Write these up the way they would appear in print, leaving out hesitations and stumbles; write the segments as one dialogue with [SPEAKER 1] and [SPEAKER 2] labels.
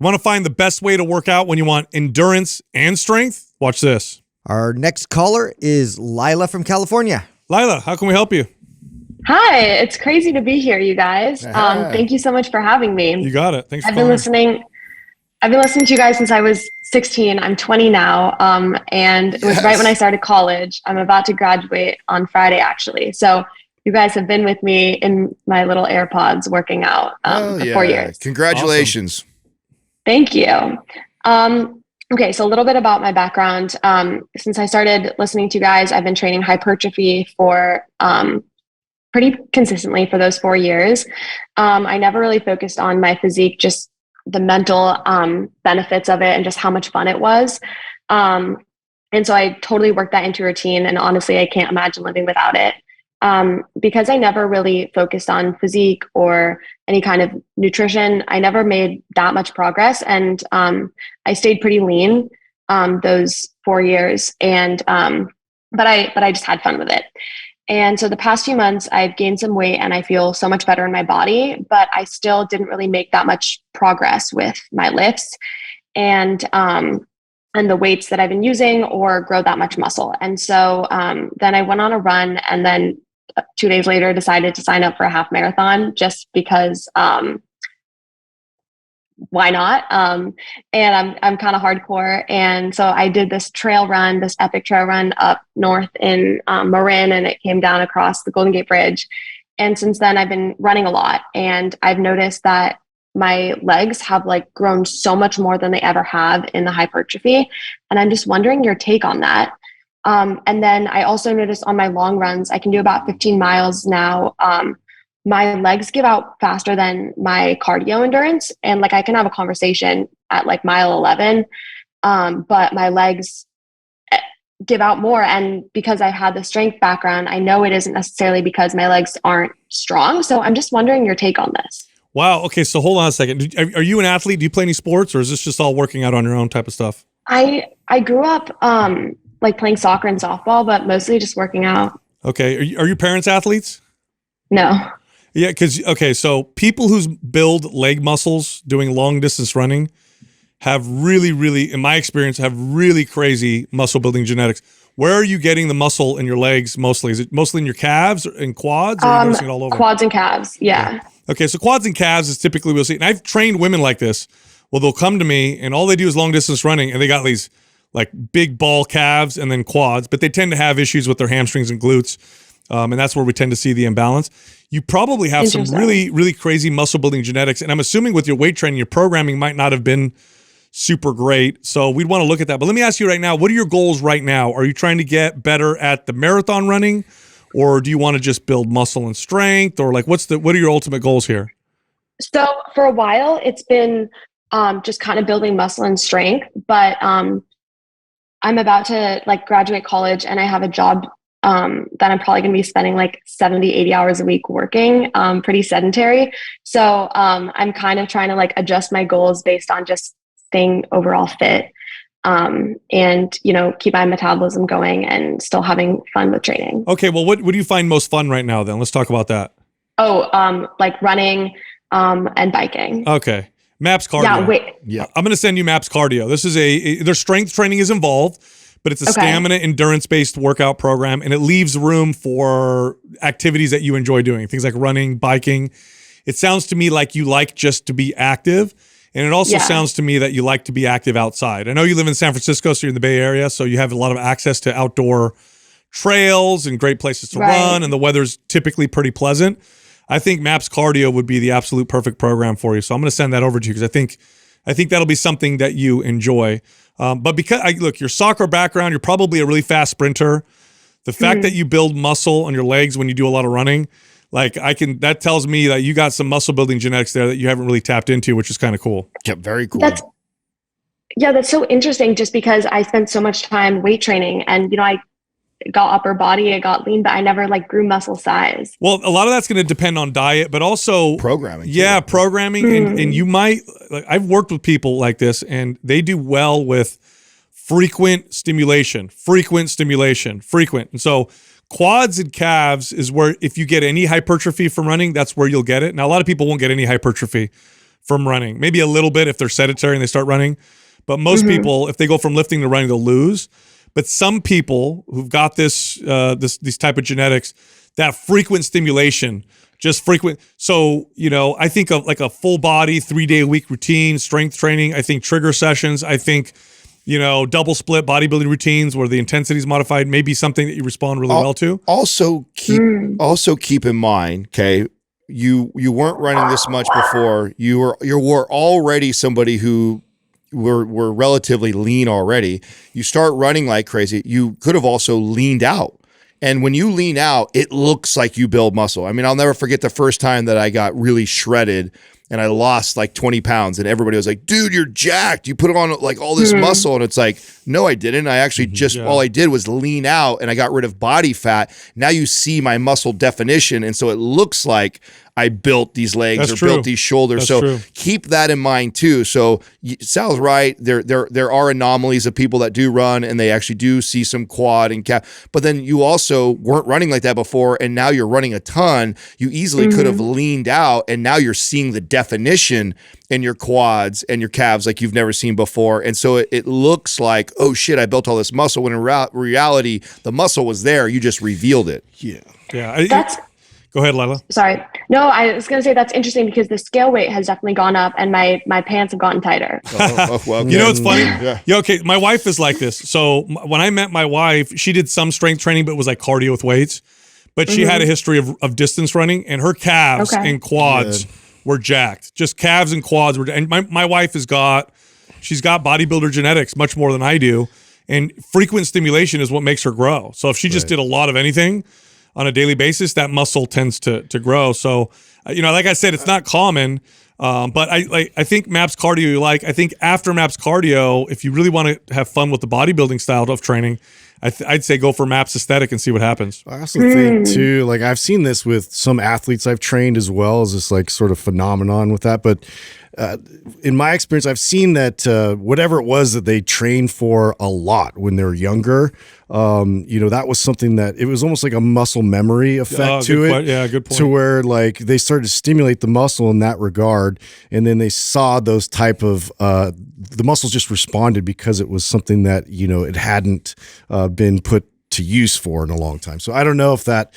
[SPEAKER 1] Want to find the best way to work out when you want endurance and strength? Watch this.
[SPEAKER 2] Our next caller is Lila from California.
[SPEAKER 1] Lila, how can we help you?
[SPEAKER 3] Hi, it's crazy to be here, you guys. Thank you so much for having me.
[SPEAKER 1] You got it. Thanks for
[SPEAKER 3] I've been listening to you guys since I was 16. I'm 20 now. And it was right when I started college. I'm about to graduate on Friday, actually. So you guys have been with me in my little AirPods working out for 4 years.
[SPEAKER 4] Congratulations.
[SPEAKER 1] Awesome.
[SPEAKER 3] Thank you. Okay, so a little bit about my background. Since I started listening to you guys, I've been training hypertrophy for pretty consistently for those 4 years. I never really focused on my physique, just the mental benefits of it and just how much fun it was. And so I totally worked that into routine. And honestly, I can't imagine living without it. Because I never really focused on physique or any kind of nutrition, I never made that much progress. And I stayed pretty lean those 4 years. And but I just had fun with it. And so the past few months, I've gained some weight and I feel so much better in my body, but I still didn't really make that much progress with my lifts and the weights that I've been using or grow that much muscle. And so then I went on a run and then 2 days later decided to sign up for a half marathon just because why not? And I'm kind of hardcore. And so I did this trail run, this epic trail run up north in Marin, and it came down across the Golden Gate Bridge. And since then I've been running a lot, and I've noticed that my legs have like grown so much more than they ever have in the hypertrophy. And I'm just wondering your take on that. And then I also noticed on my long runs, I can do about 15 miles now. My legs give out faster than my cardio endurance. And like, I can have a conversation at like mile 11. But my legs give out more. And because I had the strength background, I know it isn't necessarily because my legs aren't strong. So I'm just wondering your take on this.
[SPEAKER 1] Wow. Okay. So hold on a second. Are you an athlete? Do you play any sports, or is this just all working out on your own type of stuff?
[SPEAKER 3] I grew up, like playing soccer and softball, but mostly just working out.
[SPEAKER 1] Okay. Are your parents athletes?
[SPEAKER 3] No.
[SPEAKER 1] Yeah, so people who build leg muscles doing long distance running have really, in my experience, have really crazy muscle building genetics. Where are you getting the muscle in your legs mostly? Is it mostly in your calves or in quads, or are you noticing it all over?
[SPEAKER 3] Quads and calves, yeah.
[SPEAKER 1] Okay, so quads and calves is typically we'll see. And I've trained women like this. Well, they'll come to me and all they do is long distance running, and they got these like big ball calves and then quads, but they tend to have issues with their hamstrings and glutes. And that's where we tend to see the imbalance. You probably have some really crazy muscle building genetics. And I'm assuming with your weight training, your programming might not have been super great. So we'd want to look at that. But let me ask you right now, what are your goals right now? Are you trying to get better at the marathon running, or do you want to just build muscle and strength, or like what are your ultimate goals here?
[SPEAKER 3] So for a while, it's been just kind of building muscle and strength, but I'm about to like graduate college, and I have a job that I'm probably going to be spending like 70, 80 hours a week working, pretty sedentary. So I'm kind of trying to like adjust my goals based on just staying overall fit and, you know, keep my metabolism going and still having fun with training.
[SPEAKER 1] Okay. Well, what do you find most fun right now then? Let's talk about that.
[SPEAKER 3] Like running and biking.
[SPEAKER 1] Okay. MAPS Cardio.
[SPEAKER 3] Yeah.
[SPEAKER 1] I'm going to send you MAPS Cardio. This is their strength training is involved, but it's a stamina endurance-based workout program, and it leaves room for activities that you enjoy doing, things like running, biking. It sounds to me like you like just to be active, and it also sounds to me that you like to be active outside. I know you live in San Francisco, so you're in the Bay Area, so you have a lot of access to outdoor trails and great places to run, and the weather's typically pretty pleasant. I think MAPS Cardio would be the absolute perfect program for you, so I'm going to send that over to you because I think that'll be something that you enjoy. But because look, your soccer background, you're probably a really fast sprinter. The fact that you build muscle on your legs when you do a lot of running, that tells me that you got some muscle building genetics there that you haven't really tapped into, which is kind of cool.
[SPEAKER 4] Yeah, very cool.
[SPEAKER 3] That's so interesting just because I spent so much time weight training, and, you know, I got upper body, I got lean, but I never like grew muscle size.
[SPEAKER 1] Well, a lot of that's going to depend on diet, but also
[SPEAKER 4] programming.
[SPEAKER 1] Yeah, programming. And you might, I've worked with people like this, and they do well with frequent stimulation. And so quads and calves is where, if you get any hypertrophy from running, that's where you'll get it. Now, a lot of people won't get any hypertrophy from running. Maybe a little bit if they're sedentary and they start running. But most people, if they go from lifting to running, they'll lose. But some people who've got these type of genetics, that frequent stimulation, just frequent. So, I think of like a full body 3-day-a-week routine, strength training. I think trigger sessions. I think, double split bodybuilding routines where the intensity is modified may be something that you respond really well to.
[SPEAKER 4] Also keep in mind, okay, you weren't running this much before. You were already somebody who were relatively lean already. You start running like crazy. You could have also leaned out. And when you lean out, it looks like you build muscle. I mean, I'll never forget the first time that I got really shredded and I lost like 20 pounds and everybody was like, dude, you're jacked. You put on like all this muscle. And it's like, no, I didn't. I actually all I did was lean out and I got rid of body fat. Now you see my muscle definition. And so it looks like I built these legs built these shoulders. Keep that in mind too. So Sal's right. There are anomalies of people that do run and they actually do see some quad and calf. But then you also weren't running like that before and now you're running a ton. You easily could have leaned out and now you're seeing the definition in your quads and your calves like you've never seen before. And so it looks like, oh shit, I built all this muscle. When in reality, the muscle was there. You just revealed it.
[SPEAKER 1] Yeah. Go ahead, Lila.
[SPEAKER 3] Sorry. No, I was going to say that's interesting because the scale weight has definitely gone up and my pants have gotten tighter.
[SPEAKER 4] Well,
[SPEAKER 1] you know what's funny? Yeah, okay. My wife is like this. So when I met my wife, she did some strength training, but it was like cardio with weights. But she had a history of distance running, and her calves and quads were jacked. Just calves and quads were. And my wife she's got bodybuilder genetics much more than I do, and frequent stimulation is what makes her grow. So if she just did a lot of anything on a daily basis, that muscle tends to grow. So, like I said, it's not common, but I think MAPS cardio you like. I think after MAPS cardio, if you really want to have fun with the bodybuilding style of training, I'd say go for MAPS aesthetic and see what happens.
[SPEAKER 5] I also think too, like I've seen this with some athletes I've trained as well as this like sort of phenomenon with that, but in my experience, I've seen that whatever it was that they trained for a lot when they were younger, that was something that it was almost like a muscle memory effect to it.
[SPEAKER 1] Yeah, good point.
[SPEAKER 5] To where like they started to stimulate the muscle in that regard, and then they saw those type of the muscles just responded because it was something that it hadn't been put to use for in a long time. So I don't know if that,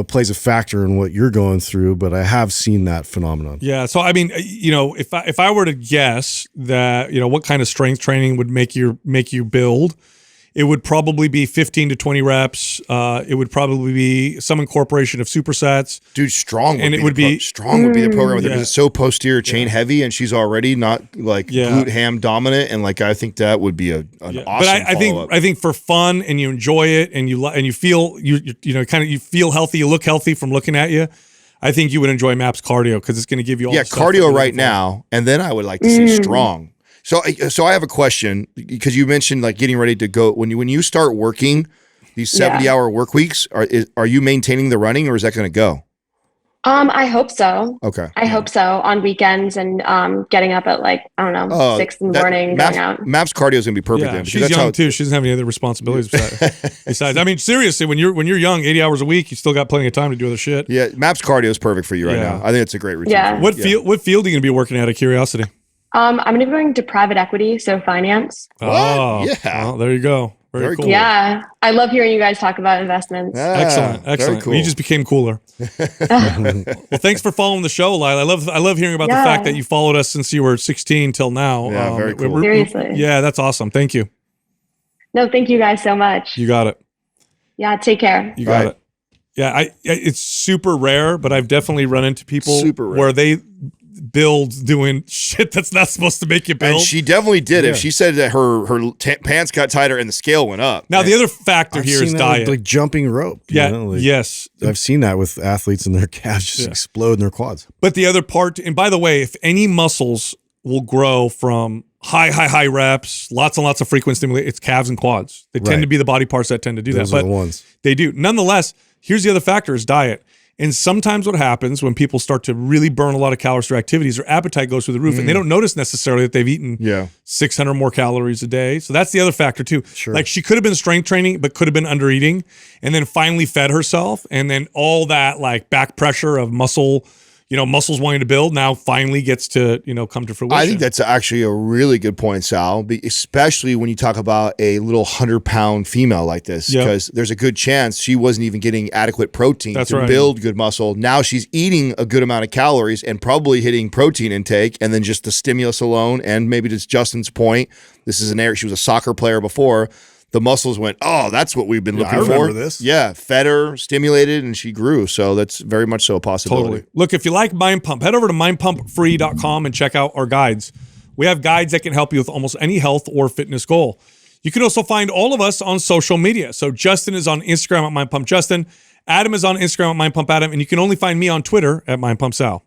[SPEAKER 5] plays a factor in what you're going through, but I have seen that phenomenon.
[SPEAKER 1] Yeah. So, I mean, if I were to guess that, what kind of strength training would make you build, it would probably be 15 to 20 reps. It would probably be some incorporation of supersets.
[SPEAKER 4] Dude, strong would be the program with her because it's so posterior chain heavy, and she's already not like glute ham dominant, and like I think that would be an awesome. But
[SPEAKER 1] I think for fun and you enjoy it and you feel you feel healthy, you look healthy from looking at you. I think you would enjoy MAPS cardio because it's going to give you all the stuff
[SPEAKER 4] cardio right now, and then I would like to see strong. So I have a question because you mentioned like getting ready to go when you start working these 70-hour work weeks. Are you maintaining the running, or is that going to go?
[SPEAKER 3] I hope so.
[SPEAKER 4] Okay.
[SPEAKER 3] I hope so on weekends and getting up at like, I don't know, 6 in the morning, going out.
[SPEAKER 4] MAPS cardio is going to be perfect.
[SPEAKER 1] Yeah, she's young too. She doesn't have any other responsibilities besides. I mean, seriously, when you're young, 80 hours a week, you still got plenty of time to do other shit.
[SPEAKER 4] Yeah, MAPS cardio is perfect for you right now. I think it's a great routine.
[SPEAKER 3] Yeah.
[SPEAKER 1] What field are you going to be working out of curiosity?
[SPEAKER 3] I'm going to be going to private equity, so finance.
[SPEAKER 1] Oh,
[SPEAKER 4] yeah.
[SPEAKER 1] Well, there you go. Very cool.
[SPEAKER 3] Yeah. I love hearing you guys talk about investments.
[SPEAKER 1] Excellent.
[SPEAKER 4] Cool.
[SPEAKER 1] Well, you just became cooler. Well, thanks for following the show, Lila. I love hearing about the fact that you followed us since you were 16 till now.
[SPEAKER 4] Yeah, very cool.
[SPEAKER 3] Seriously.
[SPEAKER 1] Yeah, that's awesome. Thank you.
[SPEAKER 3] No, thank you guys so much.
[SPEAKER 1] You got it.
[SPEAKER 3] Yeah, take care.
[SPEAKER 1] You got it. Yeah, it's super rare, but I've definitely run into people where they build doing shit that's not supposed to make you build.
[SPEAKER 4] And she definitely did. If she said that her pants got tighter and the scale went up.
[SPEAKER 1] Now, the other factor here is diet.
[SPEAKER 5] Like jumping rope.
[SPEAKER 1] Yes.
[SPEAKER 5] I've seen that with athletes and their calves just explode in their quads.
[SPEAKER 1] But the other part, and by the way, if any muscles will grow from high reps, lots and lots of frequent stimulation, it's calves and quads. They tend to be the body parts that tend to do
[SPEAKER 5] Those
[SPEAKER 1] that.
[SPEAKER 5] Are the ones.
[SPEAKER 1] They do. Nonetheless, here's the other factor is diet. And sometimes what happens when people start to really burn a lot of calories through activities, their appetite goes through the roof and they don't notice necessarily that they've eaten 600 more calories a day. So that's the other factor too.
[SPEAKER 5] Sure.
[SPEAKER 1] Like she could have been strength training, but could have been under eating and then finally fed herself. And then all that like back pressure of muscle, muscles wanting to build now finally gets to, come to fruition.
[SPEAKER 4] I think that's actually a really good point, Sal, especially when you talk about a little 100-pound female like this, because there's a good chance she wasn't even getting adequate protein to build good muscle. Now she's eating a good amount of calories and probably hitting protein intake, and then just the stimulus alone, and maybe to Justin's point, this is an area, she was a soccer player before, the muscles went, oh, that's what we've been looking for.
[SPEAKER 5] I remember this.
[SPEAKER 4] Yeah, fed her, stimulated, and she grew. So that's very much so a possibility.
[SPEAKER 1] Totally. Look, if you like Mind Pump, head over to mindpumpfree.com and check out our guides. We have guides that can help you with almost any health or fitness goal. You can also find all of us on social media. So Justin is on Instagram at mindpumpjustin. Adam is on Instagram at mindpumpadim. And you can only find me on Twitter at mindpumpsal.